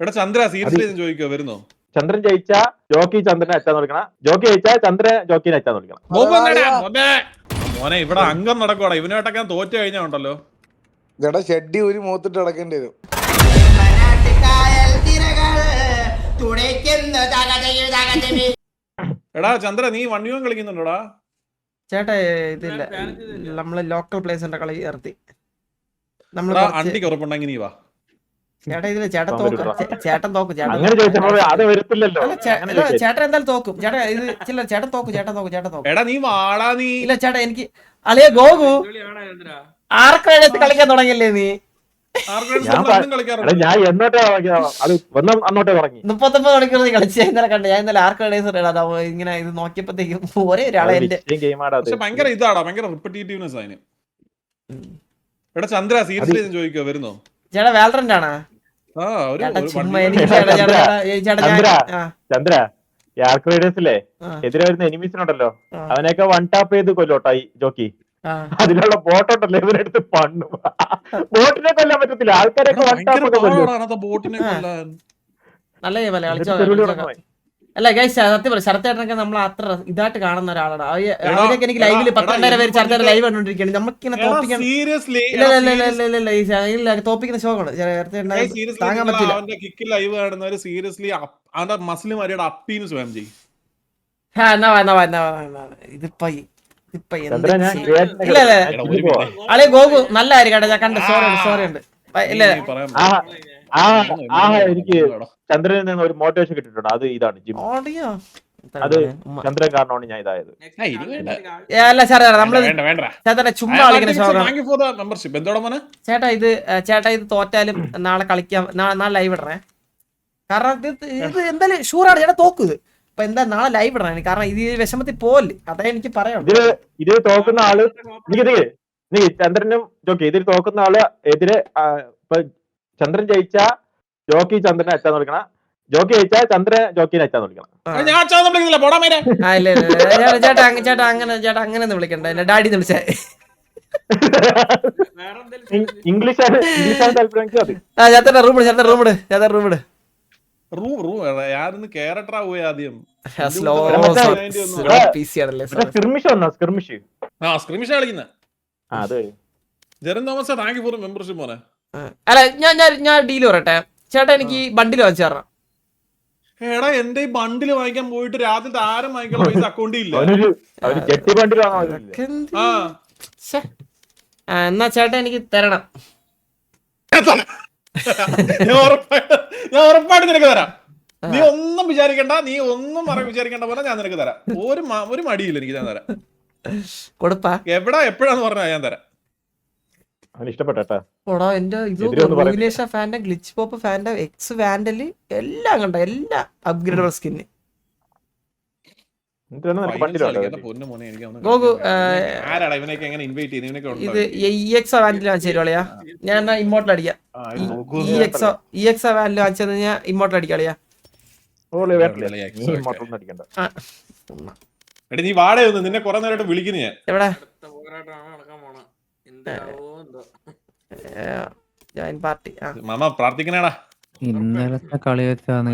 എടാ ചന്ദ്ര സീരിയസ്ലി ചോദിക്കോ വരുന്നോ? ചന്ദ്രൻ ജയിച്ച ജോക്കി ചന്ദ്രനെ അച്ഛാന്ന് വിളിക്കണം. ജോക്കി ജയിച്ച ചന്ദ്രൻ ജോക്കിനെ അച്ഛാന്ന് വിളിക്കണം. മോനെ ഇവിടെ അംഗം നടക്കുവാടാ. ഇവനായിട്ടൊക്കെ തോറ്റു കഴിഞ്ഞാ ഉണ്ടല്ലോ ഷെഡി ഒരു മൂത്തിട്ട് നടക്കേണ്ടി വരും. എടാ ചന്ദ്ര നീ 1v1 കളിക്കുന്നുണ്ടോടാ? ചേട്ടാ ഇതില്ല, നമ്മള് ലോക്കൽ പ്ലേസിന്റെ കളി ഇറത്തി. നമ്മള് അണ്ടിക്ക് ഉറപ്പുണ്ടെങ്കിൽ നീ വാ. ചേട്ടാ ഇതില് ചേട്ടൻ തോക്കും. ചേട്ടൻ തോക്കും. അങ്ങനെ ചോദിച്ചപ്പോ അത് വരത്തില്ലല്ലോ. ചേട്ടൻ എന്തായാലും തോക്കും. ചേട്ടാ ഇത് ചില ചേട്ടൻ തോക്കും. ചേട്ടൻ തോക്കും. ചേട്ടൻ തോക്കും. എടാ നീ വാടാ നീ. ഇല്ല ചേട്ടാ എനിക്ക് അളിയ ഗോകു ആർക്കും കളിക്കാൻ തുടങ്ങിയല്ലേ നീ? ഞാൻ എന്നോട്ടേ അത് അന്നോട്ടേ തുടങ്ങി. 39 മണിക്കൂർ നീ കളിച്ചു. ഇന്നലെ കണ്ടു. ഞാൻ ഇന്നലെ ആർക്കും ഇങ്ങനെ ഇത് നോക്കിയപ്പോഴത്തേക്കും ഒരേ ഒരാളെ ഭയങ്കര ഇതാടാ, ഭയങ്കര റിപ്പറ്റീറ്റീവ്നെസ് അതിന്. എടാ ചന്ദ്ര സീരിയസ്ലി ചോദിക്കോ വരുന്നോ? ചേട്ടാ വാലറന്റ് ആണോ? ചന്ദ്ര യാർക്ക് റൈഡേഴ്സിലെ എതിരെ വരുന്ന എനിമീസിനുണ്ടല്ലോ, അവനെയൊക്കെ വൺ ടാപ്പ് ചെയ്ത് കൊല്ലോട്ടായി ജോക്കി. അതിലുള്ള ബോട്ടുണ്ടല്ലോ ഇവരെടുത്ത് പണ്ണു. ബോട്ടിനെ കൊല്ലാൻ പറ്റത്തില്ല, ആൾക്കാരൊക്കെ വൺ ടാപ്പ് ഒക്കെ നല്ല. അല്ല ഗൈസ് സത്യം പറയും, ശരത്തേട്ടനൊക്കെ നമ്മൾ അത്ര ഇതായിട്ട് കാണുന്ന ഒരാളാണ്. അവരൊക്കെ എനിക്ക് ലൈവില് 12 പേര് ശരത്തേട്ടൻ ലൈവ് കണ്ടോണ്ടിരിക്കുകയാണ്. നമുക്കിങ്ങനെ തോപ്പിക്കാൻ തോപ്പിക്കുന്ന ഷോക്കാണ് താങ്ങാൻ പറ്റില്ല. ഇതിപ്പോ ഇല്ല അളെ ഗോകു നല്ല കാര്യം കേട്ടോ. ഞാൻ കണ്ട സോറി ഉണ്ട്. ഇല്ല എനിക്ക് ചന്ദ്രനിൽ നിന്ന് ഒരു മോട്ടിവേഷൻ കിട്ടിയിട്ടുണ്ട്. അത് ഇതാണ് ജിം. അത് ചന്ദ്രൻ കാരണമാണ് ഞാൻ ഇതായത്. ചേട്ടാ ഇത് തോറ്റാലും നാളെ കളിക്കാം. നാളെ ലൈവ് ഇടണേ. കാരണം ഇത് എന്തായാലും ഷൂറാണ് ചേട്ടാ തോക്കും. ഇത് അപ്പൊ എന്താ നാളെ ലൈവ് ഇടണേ. കാരണം ഇത് വിഷമത്തിൽ പോവല്ലേ, അതേ എനിക്ക് പറയാം. ഇത് തോക്കുന്ന ആള് നീ ചന്ദ്രനും ജോക്കി ഇതിൽ തോക്കുന്ന ആള് എതിരെ ചന്ദ്രൻ ജയിച്ച ജോക്കി ചന്ദ്രനെ അച്ഛാന്ന് വിളിക്കണം. ജോക്കി ജയിച്ച ചന്ദ്രൻ ജോക്കിനെ അച്ഛാന്ന് വിളിക്കണം. ചേട്ടാ അങ്ങനെ ഒന്നും വിളിക്കണ്ട, ഡാഡി വിളിച്ചേ. ഇംഗ്ലീഷാണ് താല്പര്യം. അല്ല ഞാൻ ഡീല് പറയട്ടെ ചേട്ടാ, എനിക്ക് ബണ്ടിൽ വാങ്ങിച്ചു തരണം. എടാ എന്റെ ഈ ബണ്ടിൽ വാങ്ങിക്കാൻ പോയിട്ട് രാത്രി ആരും വാങ്ങിക്കാൻ പൈസ അക്കൗണ്ടിൽ ഇല്ല. എന്നാ ചേട്ടാ എനിക്ക് തരണം. ഞാൻ ഉറപ്പായിട്ട് നിനക്ക് തരാം. നീ ഒന്നും വിചാരിക്കണ്ട, നീ ഒന്നും വിചാരിക്കണ്ട പോലെ ഞാൻ നിനക്ക് തരാം. ഒരു മടിയില്ല എനിക്ക്, ഞാൻ തരാം. കൊടുപ്പാ എവിടാ എപ്പോഴാന്ന് പറഞ്ഞാ ഞാൻ തരാം. ഇഷ്ടപ്പെട്ടോ എന്റെ ഇത് ഫാന്റെ ഗ്ലിച്ച് പോപ്പ് ഫാന്റെ എക്സ് വാൻഡല് എല്ലാം കണ്ട, എല്ലാ അപ്ഗ്രേഡബിൾ സ്കിന്ന്. ഇത് EX വാൻഡിൽ വാങ്ങിച്ചു തരുവളിയാ. ഞാൻ ഇമ്മോട്ടൽ അടിക്കാം. EX വാൻഡിൽ വാങ്ങിച്ചു ഞാൻ ഇമ്മോട്ടൽ അടിക്കാളിയാ. നീ വാടകയൊന്നും നിന്നെ കുറെ നേരമായിട്ട് വിളിക്കുന്നു ഞാൻ. എവിടെ ജോയിൻ പാർട്ടി മാമ പ്രാർത്ഥിക്കണേടാ. ഇന്നലത്തെ കളി വെച്ചാണ്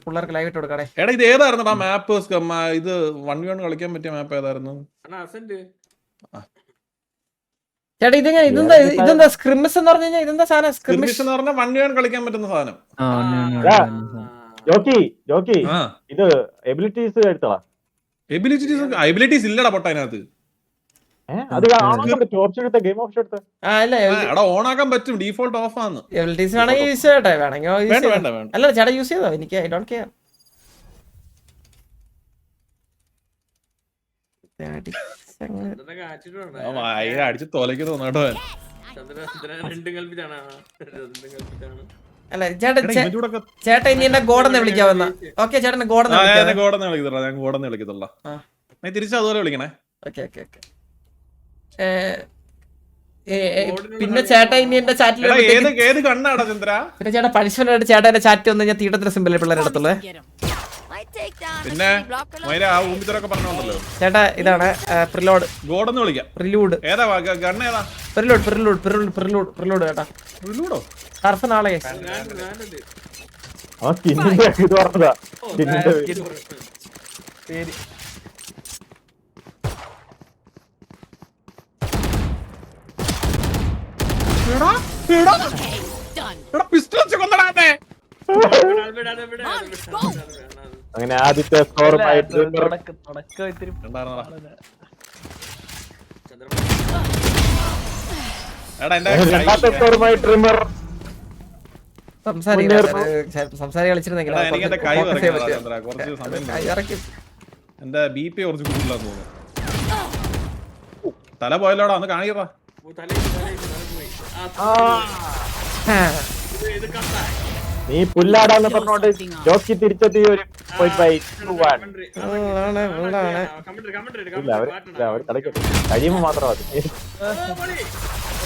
പിള്ളേർക്ക് ലൈവ് ഇട്ട് കൊടുക്കണേ. എടാ ഇത് ഏതായിരുന്നു മാപ്പ്? ഇത് 1v1 കളിക്കാൻ പറ്റിയ മാപ്പ് ഏതായിരുന്നു ചേട്ടാ? ഇതെന്താ സ്ക്രിമ്മിസ് എന്ന് പറഞ്ഞു കഴിഞ്ഞാൽ ഇതെന്താ സാധനം? സ്ക്രിമ്മിസ് എന്ന് പറഞ്ഞാൽ 1v1 കളിക്കാൻ പറ്റുന്ന സാധനം. ജോക്കി ഇത് എബിലിറ്റീസ് എടുത്തോ? എബിലിറ്റീസ് ഇല്ലടാ പൊട്ട അതിനകത്ത്. ഓണാക്കാൻ പറ്റും, ഡീഫോൾട്ട് ഓഫ് ആണ്. അല്ല ചേട്ടാ യൂസ് ചെയ്തോ, എനിക്ക് ഐ ഡോണ്ട് കെയർ. അടിച്ച് തോലയ്ക്ക് തോന്നട്ടോ. അല്ല ചേട്ടാ ഇനി എന്നെ ഗോഡെന്ന് വിളിക്കാവുന്ന. ഓക്കെ ചേട്ടനെ ഗോഡെന്ന് വിളിക്കത്തുള്ള. തിരിച്ചു അതുപോലെ വിളിക്കണേ. Okay okay okay. പിന്നെ ചേട്ടാ ഇനി എന്റെ ചാറ്റിൽ പിന്നെ ചേട്ടാ പണിഷ്മെന്റ് ആയിട്ട് ചേട്ടാ എന്റെ ചാറ്റ് വന്നു കഴിഞ്ഞാൽ തീട്ടത്തിന്റെ സിമ്പിൾ പിള്ളേരുടെ അടുത്തുള്ളത്. പിന്നെ പറഞ്ഞോണ്ടല്ലോ ചേട്ടാ ഇതാണ് പ്രിലോഡ്. ഗോഡെന്ന് വിളിക്കാം. പ്രിലൂഡ് ഏതാ ഗണ്ണ് ഏതാ? പ്രിലൂഡ് ചേട്ടാ. പ്രിലൂഡോ? ടർഫ് നാളെ അവൻ സ്കിന്നിന്റെ ഇത് പറഞ്ഞതാ സ്കിന്നിന്റെ പേര് പിസ്റ്റൾ വെച്ച് കൊന്നടാ അങ്ങനെ ആദ്യത്തെ സ്കോറുമായിട്ട് എടാ എന്റെ രണ്ടാമത്തെ സ്കോറുമായി ട്രിമ്മർ സംസാരി കളിച്ചിരുന്നെങ്കിൽ എടാ, എനിക്ക് എന്റെ കൈ വിറയ്ക്കുന്നതാ ചന്ദ്ര. കുറച്ച് സമയം ഇറക്കി എന്റെ BP കുറച്ച് കൂടുതലാന്ന് തോന്നുന്നു. തല പോയല്ലോടാ ഒന്ന് കാണിക്കടാ. നീ പുല്ലാടാന്ന് പറഞ്ഞോണ്ട് ജോക്കി തിരിച്ചെത്തി ഒരു പോയിന്റ് ബൈ 2-1. ഇല്ല അവർ കളിക്കട്ടെ കഴിയുമ്പോ മാത്രം മതി.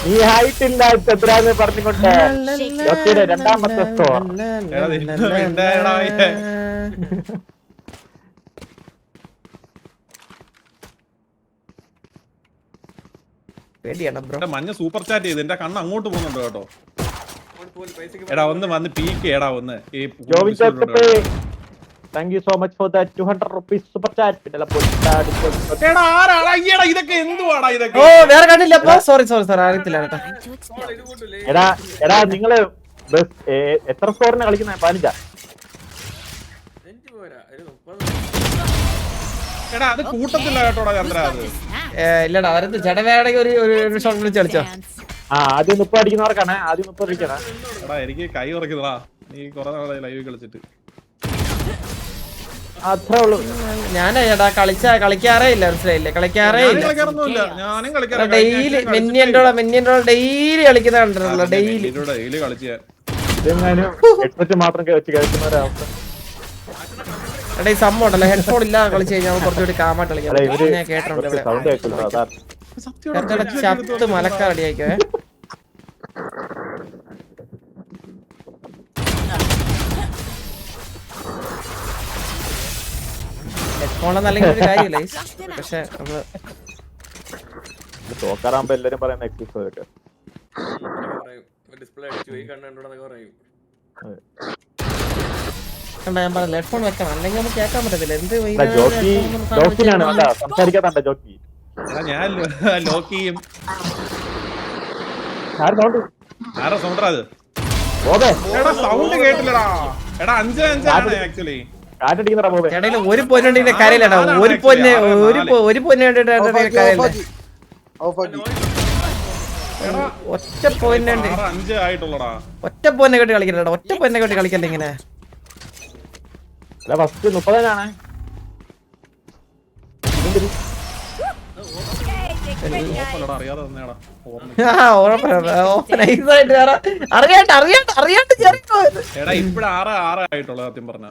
നീ ഹൈറ്റില്ല ചന്ദ്രാന്ന് പറഞ്ഞുകൊണ്ട് ജോക്കിയുടെ രണ്ടാമത്തെ സ്കോർ. എടാ, എന്താടാ ഇത്? പേടിയാണ് ബ്രോ. എടാ, മഞ്ഞ സൂപ്പർ ചാറ്റ് ചെയ്ത് എന്റെ കണ്ണ് അങ്ങോട്ട് പോകുന്നുണ്ട് കേട്ടോ. എടാ ഒന്ന് വന്ന് പീക്ക് എടാ ഒന്ന് ഈ ജോവിൻ ചോക്കപ്പേ thank you so much for that 200 rupees super chat. പിന്നെ എടാ ആരാടാ ഈയെടാ ഇതൊക്കെ എന്തുവാടാ ഇതൊക്കെ? ഓ വേറെ കണ്ടില്ല അപ്പൊ സോറി അറിയത്തില്ല കേട്ടോ. എടാ എടാ നിങ്ങള് എത്ര സ്കോറിന് കളിക്കുന്ന 15? എടാ അത് കൂട്ടത്തില്ല കേട്ടോടാ ചന്ദ്ര. അത് ഇല്ലടാ അവരത് ജഡവേടക്ക് ഒരു ഷോട്ട് വിളിച്ച് കളിച്ചോ. ആദ്യം 30 അടിക്കുന്നവർക്കാണ് ആദ്യം 30 അടിക്കണം. എടാ എനിക്ക് കൈ ഉറക്കുന്നതാ നീ കുറെ നാളെ ലൈവ് കളിച്ചിട്ട്. അത്രേ ഉള്ളൂ. ഞാനാ ചേട്ടാ കളിക്കാറേ ഇല്ല മനസ്സിലായില്ലേ കളിക്കാറേ ഇല്ല. കളിക്കാറൊന്നുമില്ല ഞാനും കളിക്കാറില്ല. ഡെയിലി മെന്നിയൻ്റെ ഡെയിലി കളിക്കുന്ന കണ്ടിട്ടുള്ളൂ ഡെയിലി കളിച്ച ഇതെങ്ങാനും ഹെഡ്സെറ്റ് മാത്രം വെച്ച് കഴിക്കുന്നവരവസ്ഥ. എടാ ഈ സംഭവം ഉണ്ടല്ലോ ഹെഡ്ഫോൺ ഇല്ലാതെ കളിച്ച് കഴിഞ്ഞാൽ കുറച്ചുകൂടി കാമായിട്ട് കളിക്കാം. ഞാൻ കേട്ടിട്ടുണ്ട് ഇവിടെ. സൗണ്ട് കേൾക്കുന്നത് അതാ. ചെറുക്കടെ ചത്ത് മലക്കാർ റെഡിയാക്കേ. ഹെഡ്ഫോൺ അല്ലെങ്കിൽ ഒരു കാര്യമില്ല പക്ഷെ നമ്മള് തോക്കാറാകുമ്പോ എല്ലാരും പറയുന്ന എക്സ്ക്യൂസ് അതൊക്കെ. ഞാൻ പറഞ്ഞില്ല ഹെഡ്ഫോൺ വെക്കണം അല്ലെങ്കിൽ നമുക്ക് കേൾക്കാൻ പറ്റത്തില്ല. എന്ത് ജോക്കിനാണ് സംസാരിക്കാത്ത ജോക്കി. ഞാൻ ലോക്കിയും ആരാ സൗണ്ടാ അത്? എടാ സൗണ്ട് കേട്ടില്ലടാ. എടാ 5-5 ആണ് ആക്ച്വലി. കാറ്റടിക്കുന്ന ബോബേ. ഇടയിൽ ഒരു പൊന്നു വേണ്ടി കരയില്ലടാ. ഒരു പൊന്ന് വേണ്ടിട്ട് കരയില്ല. ഒറ്റ പോയിന്റ് 5 ആയിട്ടുള്ളടാ. ഒറ്റ പോയിന്റ് കെട്ടി കളിക്കണ്ടടാ. ഒറ്റ പോയിന്റ് കെട്ടി കളിക്കണ്ട ഇങ്ങനെ. ഫസ്റ്റ് 30-നാണ്. അറിയാതെ തന്നെയാടാ. അറിയാണ്ട് ചേർക്കോ. എടാ ഇപ്പഴ 6 ആയിട്ടുള്ളൂ സത്യം പറഞ്ഞ.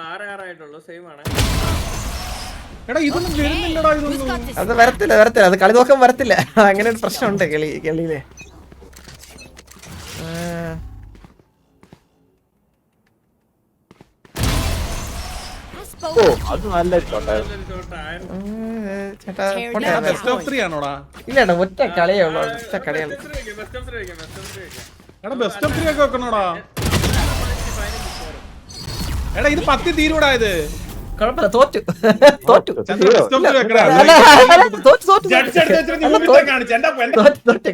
6 ആയിട്ടുള്ളൂ സെയിം ആണ്. എടാ ഇതൊന്നും വരുന്നില്ലടാ ഇതൊന്നും. അത് വരത്തില്ല അത് കളി നോക്കാൻ വരത്തില്ല. അങ്ങനെ ഒരു പ്രശ്നമുണ്ട് കളിയില്. ഓ അത് നല്ലൊരു ഷോട്ടായിരുന്നു. ചേട്ടാ ബെസ്റ്റ് ഓഫ് 3 ആണോടാ? ഇല്ലടാ ഒറ്റ കളിയേ ഉള്ളൂ. ഒറ്റ കളിയാണ്. എടാ ബെസ്റ്റ് ഓഫ് 3 ഒക്കെ വെക്കണോടാ. എടാ ഇത് 10 തീരൂടാ ഇത്. കുഴപ്പമില്ല തോറ്റു. ചന്ദ്ര ബെസ്റ്റ് ഓഫ് 3 വെക്കടാ. തോറ്റു ജഡ്ജ് എടുത്ത് വെച്ചിട്ട് നീ മുമ്പിൽ കാണിച്ച്. എന്റെ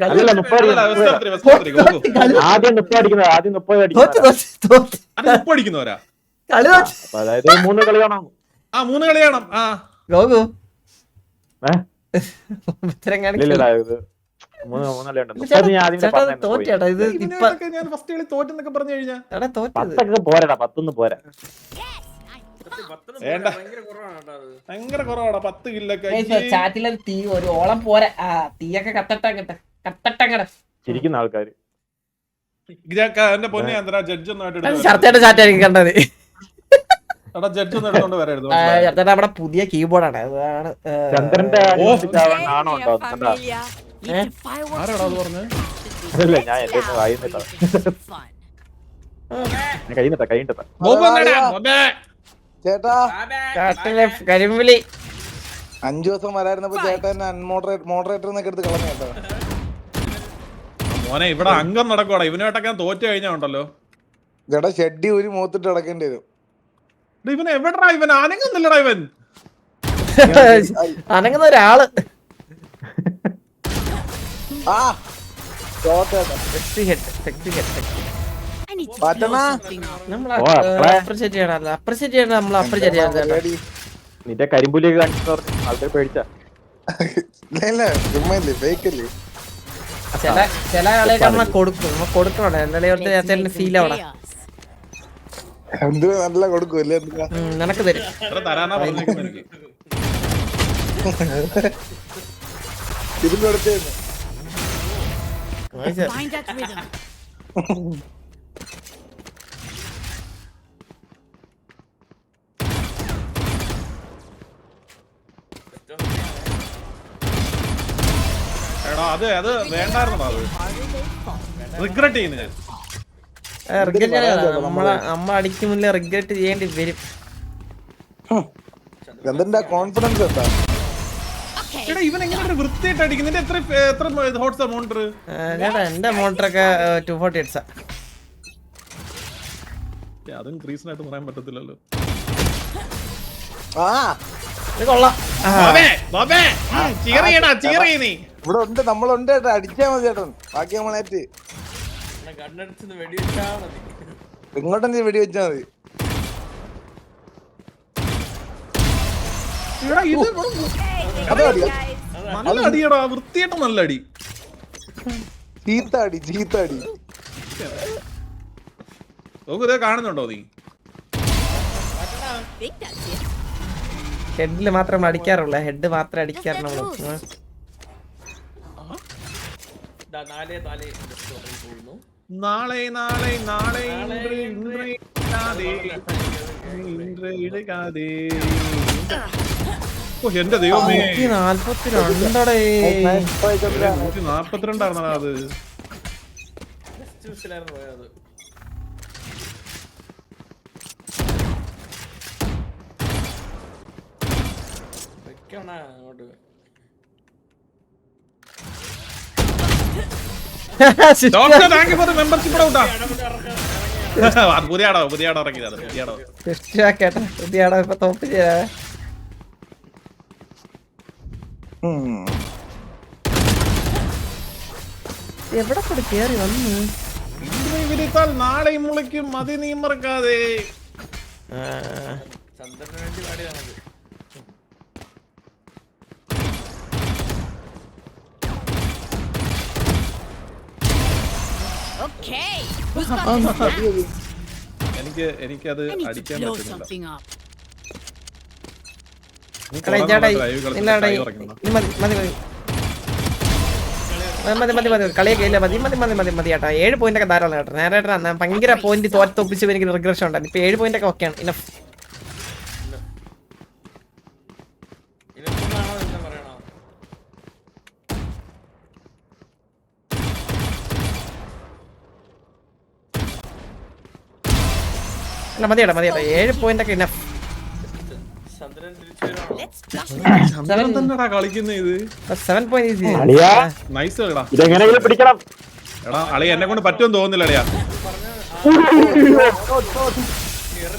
അല്ല 30 ബെസ്റ്റ് ഓഫ് 3 ആദ്യം 30 അടിക്കുന്നത് ആദ്യം 30 അടിക്കുന്നത്. അത് 30 അടിക്കുന്നവരാ. അതായത് 3 കളി കാണാം. 3 കളി കാണാം. ഗോകു ഇല്ലടാ ഇത് 3 കളി ഉണ്ട്. 30 ഞാൻ ആദ്യം പറഞ്ഞത് തോറ്റേട്ടാ. ഇത് ഇപ്പൊ ഞാൻ ഫസ്റ്റ് കളി തോറ്റെന്നൊക്കെ പറഞ്ഞു കഴിഞ്ഞാ തോറ്റത് 10 പോരാടാ. 10 പോരാ. ഭയങ്കര കുറവാടാ 10 കില്ലൊക്കെ. ചാറ്റിലൊരു തീ ഒരു ഓളം പോരാ. തീയൊക്കെ കത്തട്ടങ്ങട്ടെ ചിരിക്കുന്ന ആൾക്കാര്. എന്റെ പൊന്നെ ചന്ദ്ര ജഡ്ജ് ഒന്നായിട്ട് ഷർട്ടയുടെ ചാറ്റായിരിക്കും കണ്ടത്. ജഡ്ജ് ഒന്നും എടുത്തോണ്ട് വരരുത്. ചർച്ചയുടെ നമ്മുടെ പുതിയ കീബോർഡാണ്. അതാണ് ചന്ദ്രന്റെ ആണോ ഉണ്ടോ? ആരാടാ അത് പറഞ്ഞത്? അതല്ല ഞാൻ എന്റെ കൈന്നിട്ടാ ചേട്ടാ ചാറ്റിലെ കരിമ്പിളി 5 ദിവസം വരായിരുന്നപ്പോ ചേട്ടൻ മോഡറേറ്റർ എന്നൊക്കെ എടുത്ത് കളഞ്ഞു കേട്ടോ. മോനെ ഇവിടെ അംഗം നടക്കൂടാ, ഇവനായിട്ടൊക്കെ ഞാൻ തോറ്റു കഴിഞ്ഞാ ഉണ്ടല്ലോ. ചേട്ടാ ഷെഡി ഒരു മൂത്തിട്ട് അടക്കേണ്ടി വരും. ഇവൻ എവിടാ, ഇവൻ അനങ്ങുന്നില്ലടാ ഇവൻ. അനങ്ങുന്ന ഒരാള്. ആ തോറ്റേട്ടാ. പാറ്റണ്ണാ. നമ്മൾ ഓ, അപ്പളേ. അപ്രിഷിയേറ്റ് ചെയ്യണല്ലോ, അപ്രിഷിയേറ്റ് ചെയ്യണം, നമ്മൾ അപ്രിഷിയേറ്റ് ചെയ്യണം. പേടി. നിന്റെ കരിമ്പുലിയൊക്കെ കാണിച്ചു പറഞ്ഞു ആൾക്കാർ പേടിച്ച. ഇല്ല ചുമ്മാ ഫേക്ക് അല്ലേ. ചില കളിയൊക്കെ നമ്മൾ കൊടുക്കണം, എന്നാലേ ഫീൽ ആവണം. എന്ത് നല്ല കൊടുക്കൂല്ലേ. നിനക്ക് തരും. എത്ര തരാനാ പറഞ്ഞേക്കുന്നത് എനിക്ക്. ഇതിന്റെ അടുത്തേന്ന് Find that rhythm. എടാ അത് വേണ്ടായിരുന്നോ, അത് റിഗ്രറ്റ് ചെയ്യുന്നു ഞാൻ. നമ്മളെ അടിക്ക് മുന്നേ റിഗ്രറ്റ് ചെയ്യേണ്ടി വരും. എന്തിന്റെ കോൺഫിഡൻസ് എന്താ. എടാ ഇവൻ എങ്ങനെ ഒരു വൃത്തിയായിട്ട് അടിക്കുന്നതിന്റെ എത്ര ഹോട്ട്സ് മോണിറ്റർ? ചേട്ടാ എന്റെ മോട്ടറൊക്കെ 240 ഹെഡ്സാ. അതും ക്രീസിനായിട്ട് പറയാൻ പറ്റത്തില്ലല്ലോ. ആ ഇത് കൊള്ളാം. ഇവിടെ ഉണ്ട്, നമ്മളുണ്ട് ചേട്ടാ. അടിച്ചാ മതി ചേട്ടൻ, ബാക്കി നമ്മളേറ്റ്. കണ്ണടിച്ചത് വെടിവെച്ചാ മതി. ഇങ്ങോട്ടെന്ത് വെടി വെച്ചാ മതി. എടാ ഇത് അതോ അടി നല്ല അടിയടാ, വൃത്തിയായിട്ട് നല്ല അടി. ചീത്താടി ചീത്താടി. നോക്കൂ, ഇതേ കാണുന്നുണ്ടോ നീ? Think that's it. ഹെഡില് മാത്രം നമ്മൾ അടിക്കാറുള്ളൂ, ഹെഡ് മാത്രമേ അടിക്കാറുള്ളൂ. നാലേ പോകുന്നു. നാളെ നാളെ നാളെ എന്റെ ദൈവമേ, 42 142 അത്. പോയത് വെക്കണ അങ്ങോട്ട്. Doctor thank you for the membership ഔട്ടാ. അത് പുതിയാടോ ഇറങ്ങിയത്, പുതിയാടോ. കേട്ടാ പുതിയാടോ ഇപ്പൊ തോപ്പ് ചെയ്യാ. എവിടെ കൂടെ കേറി വന്നു? ഇന്ന് വിരിത്താൽ നാളെ മുളയ്ക്കും, മതി നീ മറക്കാതെ. ചന്ദ്രന് വേണ്ടി പാടിയാണത്. Okay. Who's got this now? എനിക്കത് I need to അടിക്കാൻ blow പറ്റുന്നില്ല. something up. നീ എടാ, കുറേ ചേട്ടാ, നാളായിട്ട് live കളിച്ചിട്ട് ഇല്ല, കൈ ഇല്ല, ഉറങ്ങുന്നു. മതി കളിയൊക്കെ ഇല്ല. മതി ചേട്ടാ. 7 പോയിന്റ് ഒക്കെ ധാരാളം കേട്ടോ. നേരെ ഭയങ്കര പോയിന്റ് തോറ്റൊപ്പിച്ച് എനിക്ക് റിഗ്രഷൻ ഉണ്ടായിരുന്നു. ഇപ്പൊ 7 പോയിന്റ് ഒക്കെ ഓക്കെയാണ്. ഇനഫ്. ഇനിയൊന്നാണോ എന്താ പറയണോ? അല്ല മതി ചേട്ടാ. 7 പോയിന്റ് ഒക്കെ ഇനഫ്. ചന്ദ്രൻ തിരിച്ചു വരാണോ? Let's flush ചന്ദ്രൻ തന്നെടാ കളിക്കുന്നത് ഇത്. 7 പോയിന്റ് അളിയാ നൈസ് കളടാ. ഇതെങ്ങനെയെങ്കിലും പിടിക്കണം. എടാ അളി എന്നെ കൊണ്ട് പറ്റുമെന്ന് തോന്നുന്നില്ല അളിയാ.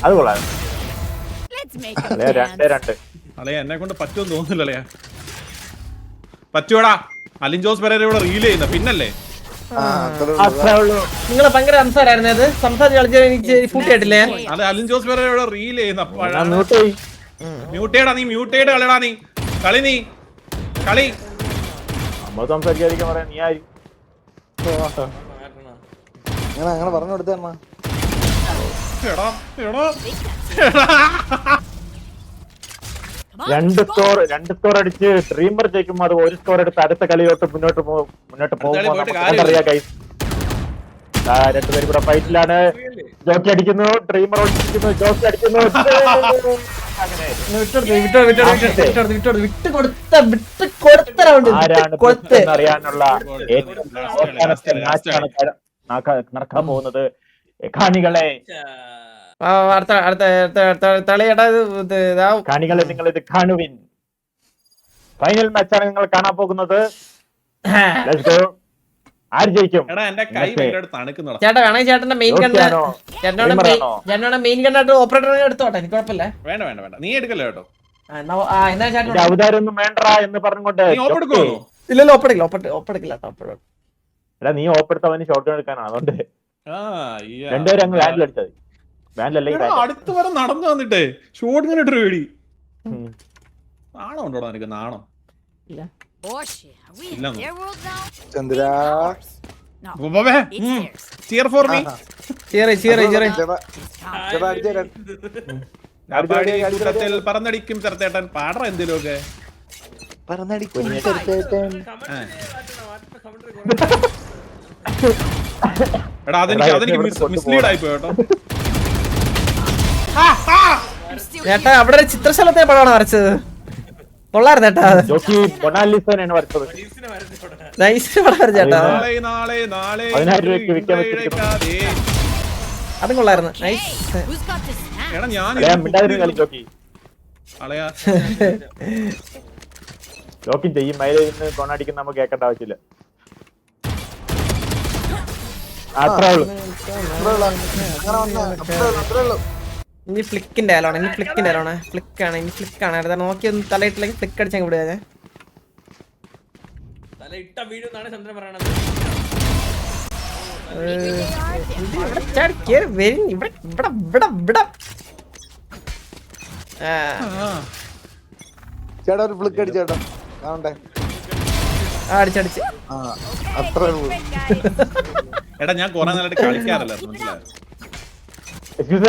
അത് കൊള്ളാം. Let's make a അളിയാ dance. 2-2. അളിയാ എന്നെ കൊണ്ട് പറ്റുമെന്ന് തോന്നുന്നില്ല അളിയാ. പറ്റുവാടാ. അലിൻ ജോസ് പെരേര ഇവിടെ റീൽ ചെയ്യുന്ന പിന്നല്ലേ. അത്രേ ഉള്ളൂ. നിങ്ങള് ഭയങ്കര സംസാരായിരുന്നു അത്. സംസാരിച്ച് കളിച്ചാൽ എനിക്ക് ഫൂട്ട് കേട്ടില്ലേ? അത് അലിൻ ജോസ് പെരേര ഇവിടെ റീൽ ചെയ്യുന്ന ഞാൻ മ്യൂട്ട് ചെയ്യ്. മ്യൂട്ട് ചെയ്യടാ, നീ മ്യൂട്ട് ചെയ്ത് കളിയടാ. നീ കളി നമ്മൾ സംസാരിക്കാതിരിക്കാൻ പറയാം. നീ ആയി മാറ്റണോ? അങ്ങനെ പറഞ്ഞു കൊടുത്തേ. എടാ രണ്ട് സ്കോർ അടിച്ച് ഡ്രീമർ ജയിക്കുമ്പോൾ അത് ഒരു സ്കോർ എടുത്ത് അടുത്ത കളിയോട്ട് മുന്നോട്ട് പോകുമ്പോൾ അറിയാം ഗൈസ്. രണ്ടുപേരും കൂടെ ഫൈറ്റിലാണ്. ജോക്കി അടിക്കുന്നു, ഡ്രീമർ അടിക്കുന്നു, ജോക്കി അടിക്കുന്നു. ആരാണ് അറിയാനുള്ള ഏറ്റവും അവസാനത്തെ മാച്ചാണ് നടക്കാൻ പോകുന്നത്. കാണികളെ കാണികളെ നിങ്ങൾ ഇത് കാണുവിൻ. ഫൈനൽ മാച്ചാണ് നിങ്ങൾ കാണാൻ പോകുന്നത്. Let's go. ആര് ജയിക്കും? എടാ എന്റെ കൈ ഭയങ്കര തണുക്കുന്നടാ. ചേട്ടാ വേണമെങ്കിൽ ചേട്ടന്റെ മെയിൻ ഗണ്ണ് ജോക്കിയാണോ? ചേട്ടനോട് മെയിൻ ഗണ്ണായിട്ട് ഓപ്പറേറ്റർ എടുത്തോട്ടെ, എനിക്ക് കുഴപ്പമില്ല. വേണ്ട വേണ്ട വേണ്ട, നീ എടുക്കല്ലോ കേട്ടോ. എന്നാ ചേട്ടൻ നിന്റെ അവതാരം ഒന്നും വേണ്ട എന്ന് പറഞ്ഞുകൊണ്ട് നീ ഓപ്പ് എടുക്കുമോ? ഇല്ലല്ലോ ഒപ്പടിക്കില്ല, ഒപ്പടിക്കില്ല കേട്ടോ. എടാ നീ ഓപ്പെടുത്തവന് ഷോട്ട് ഗൺ എടുക്കാനാണ്, അതുകൊണ്ട് ആ, yeah. രണ്ടുപേരും അങ്ങ് വാൻഡിൽ അടിച്ചത്. വാൻഡിലല്ലേ എടാ, അടുത്ത് വരെ നടന്നു വന്നിട്ടേ ഷോട്ട് ഇങ്ങനെ ഇട്ടൊരു പേടി. നാണം ഉണ്ടോടാ നിനക്ക്? നാണം Oh shit. Are we in Ilang. their world now? Chandra No. ബോബേ It's theirs. Cheer for me. ചീറി ചേട്ടാ It's time. ചേട്ടാ അടിച്ചേരാ കൂട്ടത്തിൽ പറന്നടിക്കും ചെറുത്തേട്ടൻ. പാടറ എന്തേലും ഒക്കെ. പറന്നടിക്കും ചെറുത്തേട്ടൻ. എടാ അതെനിക്ക് മിസ്ലീഡ് ആയി പോയി കേട്ടോ. I'm still ചേട്ടാ അവിടെ ഒരു ചിത്രശലത്തെ പടമാണ് വരച്ചത്, കൊള്ളായിരുന്നു ചേട്ടാ. ജോക്കി ബൊണാലിസോനാണ് വരച്ചത്. നൈസ് പടം വരച്ച ചേട്ടാ, നാളെ നാളെ നാളെ 10,000 രൂപയ്ക്ക് വിൽക്കാൻ വെച്ചിരിക്കുന്നു. അതും കൊള്ളായിരുന്നു. Nice. Hey, who's got the snack? എടാ ഞാൻ അളയാ മിണ്ടാതിരുന്ന് കളി ജോക്കി. അളയാ ജോക്കി ചെയ്യും മൈലേജ് കൊണടിക്കുന്ന നമുക്ക് കേൾക്കേണ്ട ആവശ്യമില്ല. അത്രേ ഉള്ളൂ. അങ്ങനെ വന്നാ അത്രേ ഉള്ളൂ. ഇനി ഫ്ലിക്കിന്റെ ആലോണ്, ഫ്ലിക്കാണ്, ഇനി ഫ്ലിക്കാണ്. അടുത്ത നോക്കി ഒന്ന് തലയിട്ടില്ലെങ്കിൽ ഫ്ലിക്ക് അടിച്ചങ്ങ് വിടുക. തല ഇട്ട വീഴുന്നാണ് ചന്ദ്രൻ പറയണത്. ഇവിടെ ചാടി കേറി വരും. ഇവിടെ ചേട്ടാ ഒരു ഫ്ലിക്ക് അടിച്ചേട്ടാ കാണണ്ടേ? അടിച്ചടിച്ച് ആ അത്രേ ഉള്ളൂ. എടാ ഞാൻ കൊറേ നാളായിട്ട് കളിക്കാറില്ലായിരുന്നു, മനസ്സിലായോ? എക്സ്ക്യൂസ്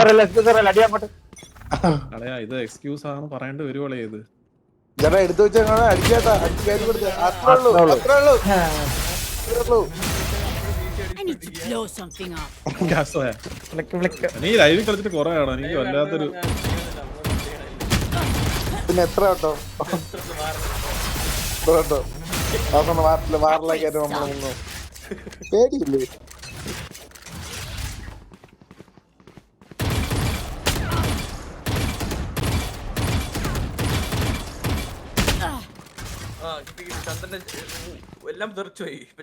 പറയല്ല അടി അങ്ങോട്ട്. അളയാ ഇത് എക്സ്ക്യൂസ് ആണെന്ന് പറയേണ്ടി വരുവോളെ ഇത്. ചേട്ടാ എടുത്തു വെച്ചാ അടിച്ചേട്ടാ, അടിച്ച് കയറി കൊടുത്തേ. അത്രേ ഉള്ളൂ, അത്രേ ഉള്ളൂ, അത്രേ ഉള്ളൂ. I need to blow something up. ഗ്യാസോയാ. ഫ്ലിക്ക് നീ ലൈവിൽ കളിച്ചിട്ട് കൊറേ ആണോ? എനിക്ക് വല്ലാത്തൊരു പിന്നെ എത്ര കേട്ടോ കേട്ടോ അവസാനം വാറിലേക്കായിട്ട് നമ്മളെ മുന്നോ പേടിയില്ലേ? ചന്ദ്രന്റെ എല്ലാം തെറിച്ചുപോയി. ഇപ്പൊ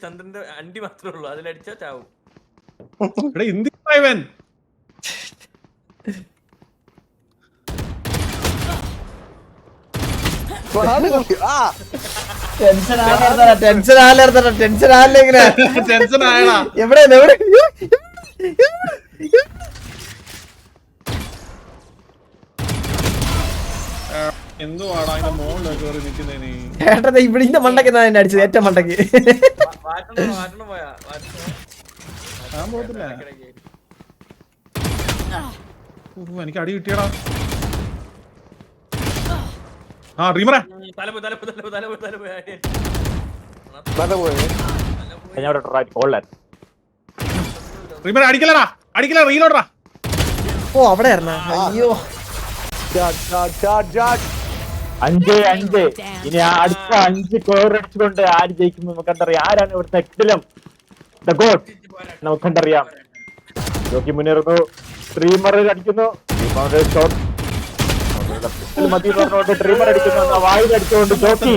ചന്ദ്രന്റെ അണ്ടി മാത്രമേ ഉള്ളൂ, അതിലടിച്ചാ ചാവും. എടാ ഇന്ത്യൻ ആ ടെൻഷൻ ആയില്ല ടെൻഷൻ ആയടാ. എവിടെ എന്തുവാടാ അതിന്റെ മോളിലൊക്കെ കയറി നിക്കുന്നേ നീ? ചേട്ടൻ ഇവിടെ ഇന്റെ മണ്ടക്ക് എന്നെ അടിച്ചത്, ഏറ്റവും മണ്ടക്ക്. വാറ്റണം പോയാ ഞാൻ പോകത്തില്ല. എനിക്ക് അടി കിട്ടിയടാ. ആ റീമറ തല നല്ല പോയി. റീമറ അടിക്കലടാ, റീലോഡറാ. ഓ അവിടെ ആയിരുന്നാ? അയ്യോ അഞ്ച് ഇനി അടുത്ത 5 സ്കോർ അടിച്ചുകൊണ്ട് ആര് ജയിക്കും നമുക്ക് കണ്ടറിയാം. ആരാണ് ഇവിടുത്തെ എക്സലം ദ ഗോഡ് നമുക്ക് കണ്ടറിയാം. ജോക്കി മുന്നേറുന്നു, സ്ട്രീമർ അടിക്കുന്നു, ഷോട്ട് മതി പറഞ്ഞുകൊണ്ട് ട്രീമർ അടിക്കുന്നു, വായിൽ അടിച്ചുകൊണ്ട് ജോക്കി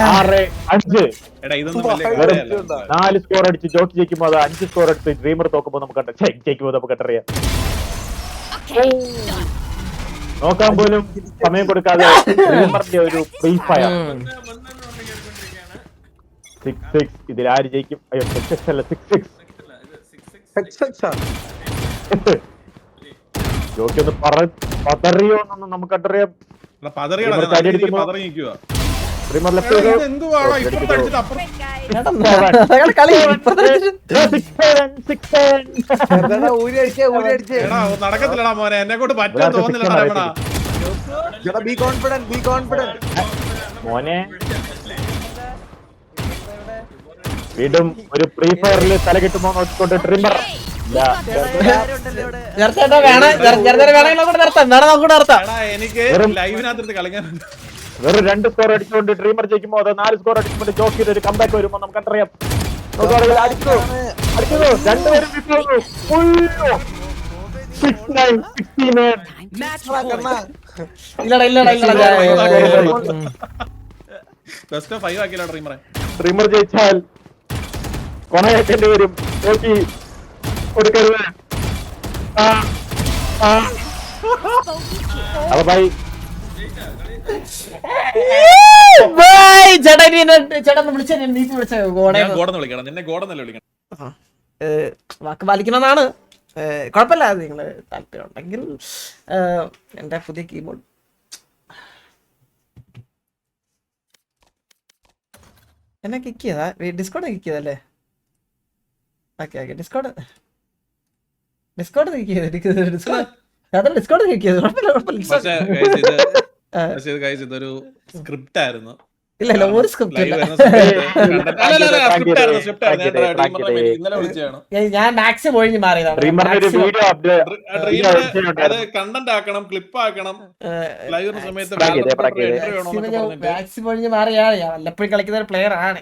6-5. എടാ ഇതൊന്നും വലിയ കാര്യമല്ല. 4 സ്കോർ അടിച്ച് ജോക്കി ജയിക്കുമ്പോ അത് 5 സ്കോർ അടിച്ച് ഡ്രീമർ തോക്കുമ്പോ നമുക്ക് ജയിക്കുമ്പോ നമുക്ക് കണ്ടറിയാം. നോക്കാൻ പോലും സമയം കൊടുക്കാതെ ഡ്രീമറിന്റെ ഒരു ഫ്രീ ഫയർ 6-6. ഇതിൽ ആര് ജയിക്കും? അയ്യോ 6-6 അല്ല 6-6. ജോക്കി ഒന്ന് പതറിയോ എന്നൊന്നും നമുക്ക് കണ്ടറിയാം. എടാ പതറിയടാ, ഞാൻ നല്ല രീതിക്ക് പതറി നിൽക്കുവാ. ഡ്രീമർ എടാ, ലെഫ്റ്റ് ഇതെന്തുവാടാ ഇപ്പുറത്ത് അടിച്ചിട്ട് അപ്പുറം? കളി ചേട്ടാ ഊരി അടിച്ചേ. എടാ നടക്കത്തില്ലടാ മോനെ, എന്നെ കൊണ്ട് പറ്റാൻ തോന്നുന്നില്ലടാ രമണ. ചേട്ടാ ബി കോൺഫിഡന്റ്. മോനെ വീണ്ടും ഒരു ഫ്രീ ഫയറിൽ തല കിട്ടുമോ നോക്കിക്കൊണ്ട് ട്രിമ്മർ ചേർത്തേട്ടാ വേണം, വേണമെങ്കിൽ നമുക്ക് നിർത്താം, നിർത്താം. എടാ എനിക്ക് ലൈവിനകത്ത് കളിക്കാനുണ്ട്. വെറും 2 സ്കോർ അടിച്ചുകൊണ്ട് ഡ്രീമർ ജയിക്കുമോ അതോ 4 സ്കോർ അടിച്ചുകൊണ്ട് ജോക്കിയുടെ ഒരു കമ്പാക്ക് വരുമ്പോ നമുക്ക് കണ്ടറിയാം. അടിക്കുന്നു രണ്ടുപേരും വിട്ടുപോകുന്നു. 6-9 16. ഇല്ലടാ ബെസ്റ്റ് ഓഫ് 5 ആക്കിയല്ലോ ഡ്രീമറെ. ഡ്രീമർ ജയിച്ചാൽ കൊണയേറ്റേണ്ടി വരും. നോക്കി കൊടുക്കരുത്. അപ്പൊ ബൈ. ചേട്ടാ വിളിച്ചാ നീറ്റ് വിളിച്ച ഞാൻ ഗോഡെന്ന് വിളിക്കണം, നിന്നെ ഗോഡെന്നല്ലേ വിളിക്കണം. വാക്ക് പാലിക്കണമെന്നാണ്. കുഴപ്പമില്ല, നിങ്ങൾ താല്പര്യം ഉണ്ടെങ്കിൽ എൻ്റെ പുതിയ കീബോർഡ് എന്നെ കിക്ക് ചെയ്താ ഡിസ്കോഡ് കിക്ക് ചെയ്തല്ലേ? ഓക്കെ ഡിസ്കോഡ് കിക്ക് ചെയ്ത് ഡിസ്കോഡ് കിക്ക് ചെയ്ത് കുഴപ്പമില്ല. പക്ഷേ guys, ഇതൊരു സ്ക്രിപ്റ്റ് ആയിരുന്നു. ഇല്ല ഒരു സ്ക്രിപ്റ്റ് ഇല്ല. ഇന്നലെ വിളിച്ചതാണ്. ഞാൻ മാക്സിമം ഒഴിഞ്ഞ് മാറിയതാണ്. ഡ്രീമറിന്റെ ഒരു വീഡിയോ അത് കണ്ടന്റ് ആക്കണം, ക്ലിപ്പ് ആക്കണം. ലൈവ് സമയത്ത് മാക്സിമം ഒഴിഞ്ഞ് മാറിയാണ്. ഞാൻ വല്ലപ്പോഴും കളിക്കുന്ന ഒരു പ്ലെയർ ആണ്.